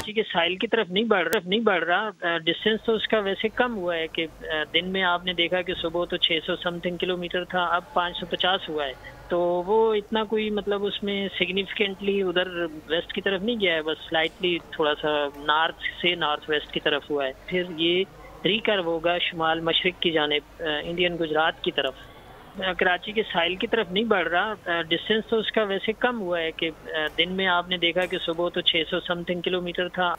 कराची के साहिल की तरफ नहीं बढ़ रहा। डिस्टेंस तो उसका वैसे कम हुआ है कि दिन में आपने देखा कि सुबह तो 600 समथिंग किलोमीटर था, अब 550 हुआ है। तो वो इतना कोई मतलब उसमें सिग्निफिकेंटली उधर वेस्ट की तरफ नहीं गया है, बस स्लाइटली थोड़ा सा नॉर्थ से नॉर्थ वेस्ट की तरफ हुआ है। फिर ये रिकर्व होगा शुमाल मशरिक की जानिब, इंडियन गुजरात की तरफ। कराची के साहिल की तरफ नहीं बढ़ रहा। डिस्टेंस तो उसका वैसे कम हुआ है कि दिन में आपने देखा कि सुबह तो 600 समथिंग किलोमीटर था।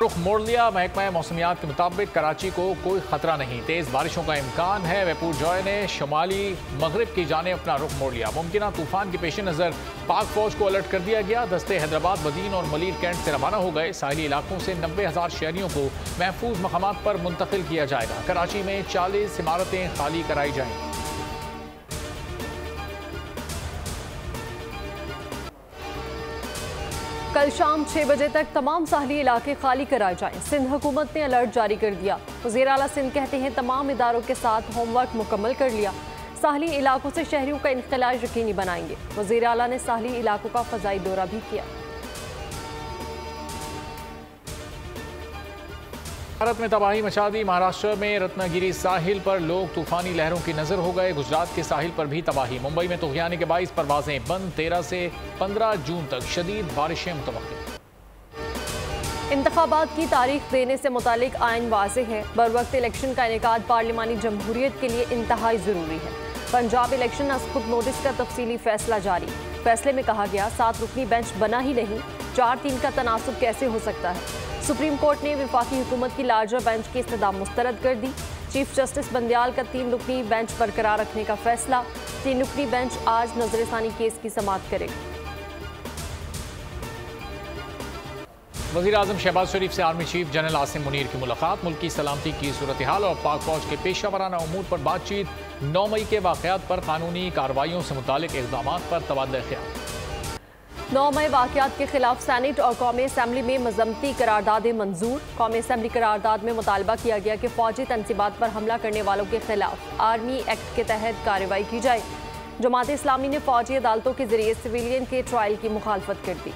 रुख मोड़ लिया। महकमा मौसमियात के मुताबिक कराची को कोई खतरा नहीं, तेज बारिशों का इम्कान है। वेपुर जॉय ने शुमाली मगरिब की जाने अपना रुख मोड़ लिया। मुमकिन तूफान के पेश नज़र पाक फौज को अलर्ट कर दिया गया। दस्ते हैदराबाद, बदीन और मलीर कैंट से रवाना हो गए। साहिली इलाकों से 90,000 शहरियों को महफूज मकामात पर मुंतकिल किया जाएगा। कराची में 40 इमारतें खाली कराई जाएंगी। कल शाम 6 बजे तक तमाम साहली इलाके खाली कराए जाएं। सिंध हुकूमत ने अलर्ट जारी कर दिया। वज़ीर आला सिंध कहते हैं तमाम इदारों के साथ होमवर्क मुकम्मल कर लिया। साहली इलाकों से शहरियों का इनखला यकीनी बनाएंगे। वज़ीर आला ने साहली इलाकों का फ़ज़ाई दौरा भी किया। भारत में तबाही मचा दी। महाराष्ट्र में रत्नागिरी साहिल पर लोग तूफानी लहरों की नजर हो गए। गुजरात के साहिल पर भी तबाही। मुंबई में तुग़यानी के 22 परवाजें बंद। 13 से 15 जून तक शदीद बारिशें मुतवक्किल। इंतखाबात की तारीख देने से मुतालिक आइन वाज़ेह है। बरवक्त इलेक्शन का इनेकाद पार्लिमानी जमहूरियत के लिए इंतहाई ज़रूरी है। पंजाब इलेक्शन खुद नोटिस का तफसीली फैसला जारी। फैसले में कहा गया 7 रुकनी बेंच बना ही नहीं, 4-3 का तनासुब कैसे हो सकता है। सुप्रीम कोर्ट ने विफाकी हुकूमत की लार्जर बेंच की इस्तदा मुस्तरद कर दी। चीफ जस्टिस बंदयाल का 3 रुकनी बेंच बरकरार रखने का फैसला। 3 रुकनी बेंच आज नजरसानी केस की समाअत करेगा। वज़ीर आज़म शहबाज शरीफ से army chief general Asim Munir की मुलाकात। मुल्क की सलामती की सूरत हाल और पाक फौज के पेशा वराना उमूर पर बातचीत। 9 मई के वाक़यात पर कानूनी कार्रवाइयों से मुतालिक इक़दाम पर तबादला ख्याल। 9 मई वाक़यात के खिलाफ सैनेट और कौमी असम्बली में मजम्मती करारदादें मंजूर। कौमी असम्बली करारदाद में मुतालबा किया गया कि फौजी तनसीबात पर हमला करने वालों के खिलाफ आर्मी एक्ट के तहत कार्रवाई की जाए। जमात इस्लामी ने फौजी अदालतों के जरिए सिविलियन के ट्रायल की मुखालफत कर दी।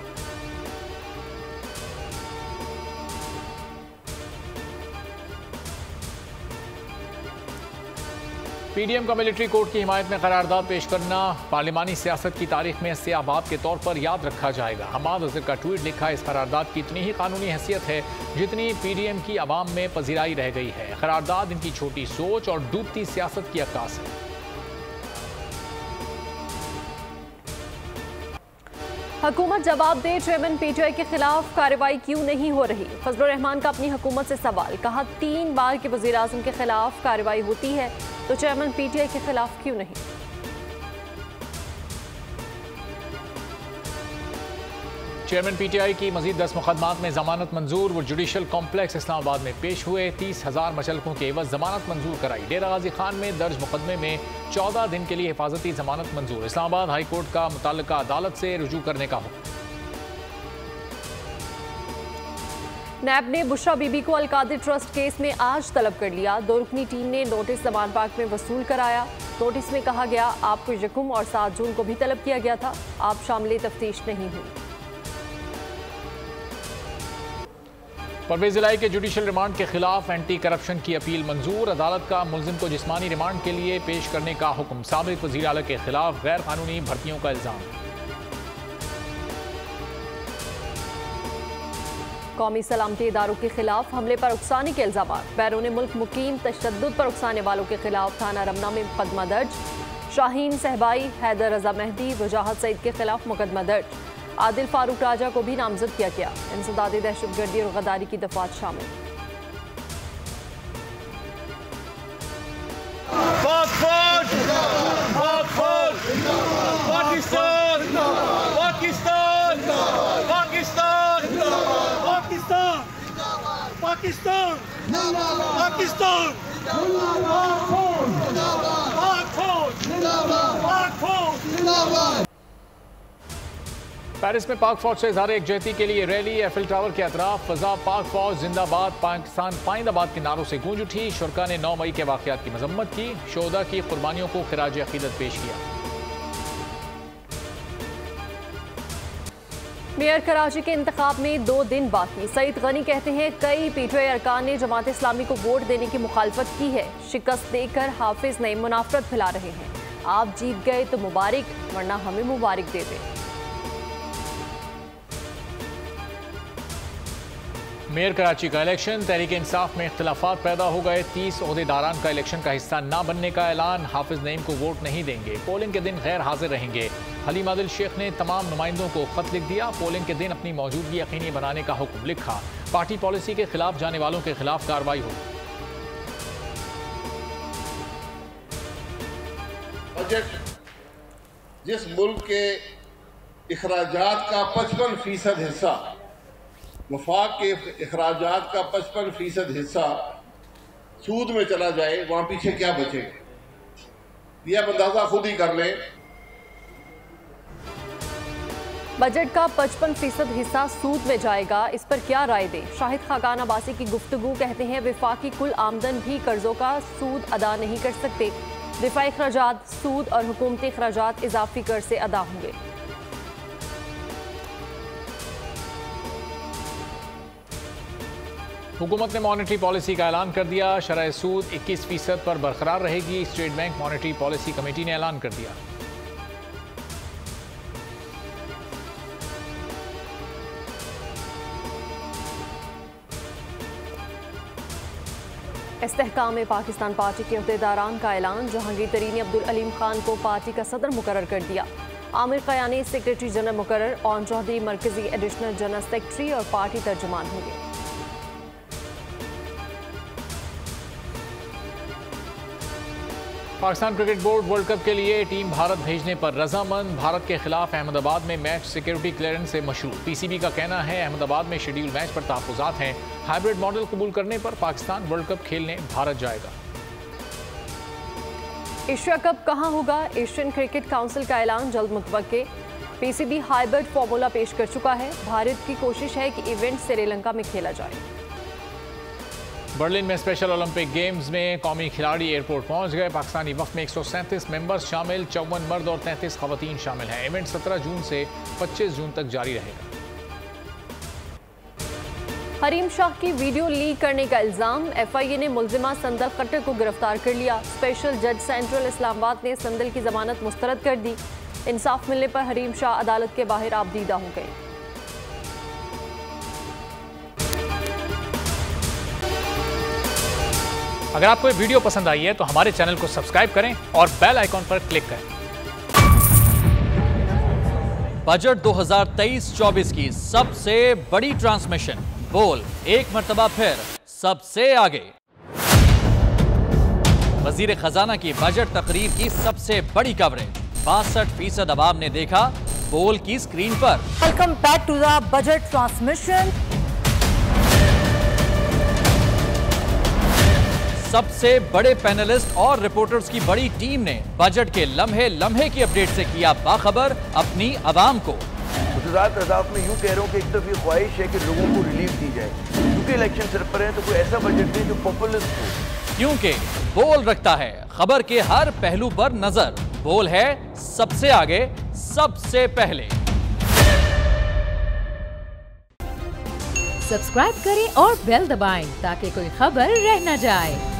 पीडीएम का मिलिट्री कोर्ट की हिमायत में करारदाद पेश करना पार्लिमानी सियासत की तारीख में सियाबाब के तौर पर याद रखा जाएगा। हमाद अज़हर का ट्वीट लिखा, इस करारदाद की इतनी ही कानूनी हैसियत है जितनी पीडीएम की आवाम में पजीराई रह गई है। करारदाद इनकी छोटी सोच और डूबती सियासत की अक्कास है। हुकूमत जवाब दे, चेयरमैन पीटीआई के खिलाफ कार्रवाई क्यों नहीं हो रही। फजलुर रहमान का अपनी हुकूमत से सवाल। कहा 3 बार के वज़ीर आज़म के खिलाफ कार्रवाई होती है तो चेयरमैन पीटीआई के खिलाफ क्यों नहीं। चेयरमैन पीटीआई की मजीद 10 मुकदमात में जमानत मंजूर। वो जुडिशल कॉम्प्लेक्स इस्लामाबाद में पेश हुए। 30,000 मचलकों के एवज जमानत मंजूर कराई। डेरा गाजी खान में दर्ज मुकदमे में 14 दिन के लिए हिफाजती जमानत मंजूर। इस्लामाबाद हाई कोर्ट का मुतल्लिका अदालत से रुजू करने का हुक्म। नैब ने बुशरा बीबी को अलकादिर ट्रस्ट केस में आज तलब कर लिया। 2 रुकनी टीम ने नोटिस जमान पार्क में वसूल कराया। नोटिस में कहा गया आपको यकम और 7 जून को भी तलब किया गया था, आप शामिल तफ्तीश नहीं हुई। परवेज इलाही के जुडिशल रिमांड के खिलाफ एंटी करप्शन की अपील मंजूर। अदालत का मुलजिम को जिस्मानी रिमांड के लिए पेश करने का हुक्म। साबिक वज़ीर आला के खिलाफ गैर कानूनी भर्तियों का इल्जाम। कौमी सलामती इदारों के खिलाफ हमले पर उकसाने के इल्जाम। बैरून मुल्क मुकीम तशद्दुद पर उकसाने वालों के खिलाफ थाना रमना में मुकदमा दर्ज। शाहीन सहबाई, हैदर रजा मेहदी, वजाहत सईद के खिलाफ मुकदमा दर्ज। आदिल फारूक राजा को भी नामजद किया गया। इंसदादी दहशतगर्दी और गद्दारी की दफात शामिल। पेरिस में पाक फौज से इजहार एकजहती के लिए रैली। एफिल टावर के अतराफ फजा पाक फौज जिंदाबाद पाकिस्तान पाइंदाबाद के नारों से गूंज उठी। शुरका ने 9 मई के वाकयात की मजम्मत की। शोहदा की कुर्बानियों को खिराज अकीदत पेश किया। मेयर कराची के इंतखाब में 2 दिन बाकी। सईद गनी कहते हैं कई पीटीआई अरकान ने जमात इस्लामी को वोट देने की मुखालफत की है। शिकस्त देकर हाफिज नईम मुनाफरत फैला रहे हैं। आप जीत गए तो मुबारक, वरना हमें मुबारक दे दें। मेयर कराची का इलेक्शन, तहरीक इंसाफ में इख्तिलाफात पैदा हो गए। 30 ओहदेदारान का इलेक्शन का हिस्सा न बनने का ऐलान। हाफिज नईम को वोट नहीं देंगे। पोलिंग के दिन गैर हाजिर रहेंगे। हलीम आदिल शेख ने तमाम नुमाइंदों को खत लिख दिया। पोलिंग के दिन अपनी मौजूदगी यकीनी बनाने का हुक्म लिखा। पार्टी पॉलिसी के खिलाफ जाने वालों के खिलाफ कार्रवाई हो। बजट जिस मुल्क के अखराजात का 55% हिस्सा, वफाक के अखराजात का 55% हिस्सा सूद में चला जाए, वहां पीछे क्या बचेगा? यह अंदाजा खुद ही कर लें। बजट का 55% हिस्सा सूद में जाएगा, इस पर क्या राय दें? शाहिद खाकान अब्बासी की गुफ्तगू। कहते हैं वफाकी कुल आमदन भी कर्जों का सूद अदा नहीं कर सकते। दिफाई खर्चात सूद और हुकूमती खर्चात इजाफी कर से अदा होंगे। हुकूमत ने मॉनेटरी पॉलिसी का ऐलान कर दिया। शरह सूद 21% पर बरकरार रहेगी। State bank monetary policy committee ने ऐलान कर दिया। इस्तेहकाम पाकिस्तान पार्टी के अहदेदारान का ऐलान। जहांगीर तरीन अब्दुल अलीम खान को पार्टी का सदर मुकर्रर कर दिया। आमिर कयानी सेक्रेटरी जनरल मुकर्रर। और चौधरी मरकजी एडिशनल जनरल सेक्रेटरी और पार्टी तर्जुमान होंगे। Pakistan cricket board world cup के लिए टीम भारत भेजने पर रजामंद। भारत के खिलाफ अहमदाबाद में मैच सिक्योरिटी क्लियरेंस से मशरूर। पीसीबी का कहना है अहमदाबाद में शेड्यूल मैच पर तहफ्फुज़ात हैं। हाइब्रिड मॉडल कबूल करने पर पाकिस्तान वर्ल्ड कप खेलने भारत जाएगा। एशिया कप कहां होगा? एशियन क्रिकेट काउंसिल का ऐलान जल्द मुतवक्के। पीसीबी हाइब्रिड फॉर्मूला पेश कर चुका है। भारत की कोशिश है कि इवेंट श्रीलंका में खेला जाए। बर्लिन में स्पेशल ओलंपिक गेम्स में कौमी खिलाड़ी एयरपोर्ट पहुंच गए। पाकिस्तानी वक्त में 137 मेंबर्स शामिल, 54 मर्द और 33 खवातीन शामिल हैं। इवेंट 17 जून से 25 जून तक जारी रहेगा। हरीम शाह की वीडियो लीक करने का इल्जाम। एफआईए ने मुल्जिमा संदल खट्टर को गिरफ्तार कर लिया। स्पेशल जज सेंट्रल इस्लामाबाद ने संदल की जमानत मुस्तरद कर दी। इंसाफ मिलने पर हरीम शाह अदालत के बाहर आबदीदा हो गए। अगर आपको ये वीडियो पसंद आई है तो हमारे चैनल को सब्सक्राइब करें और बेल आइकॉन पर क्लिक करें। बजट 2023-24 की सबसे बड़ी ट्रांसमिशन। बोल एक मर्तबा फिर सबसे आगे। वजीर खजाना की बजट तकरीर की सबसे बड़ी कवरेज। 62% अवाम ने देखा बोल की स्क्रीन पर। Welcome back to the budget transmission. सबसे बड़े पैनलिस्ट और रिपोर्टर्स की बड़ी टीम ने बजट के लम्हे लम्हे की अपडेट से किया बाखबर अपनी आवाम को। गुजरात अदालत में यूं कह रहा हूं कि एक तरफ ये ख्वाहिश है कि लोगों को रिलीफ दी जाए, क्योंकि इलेक्शन सर पर है, तो कोई ऐसा बजट दे जो पॉपुलिस्ट हो। क्योंकि बोल रखता है खबर के हर पहलू पर नजर। बोल है सबसे आगे, सबसे पहले। सब्सक्राइब करें और बेल दबाएं ताकि कोई खबर रह न जाए।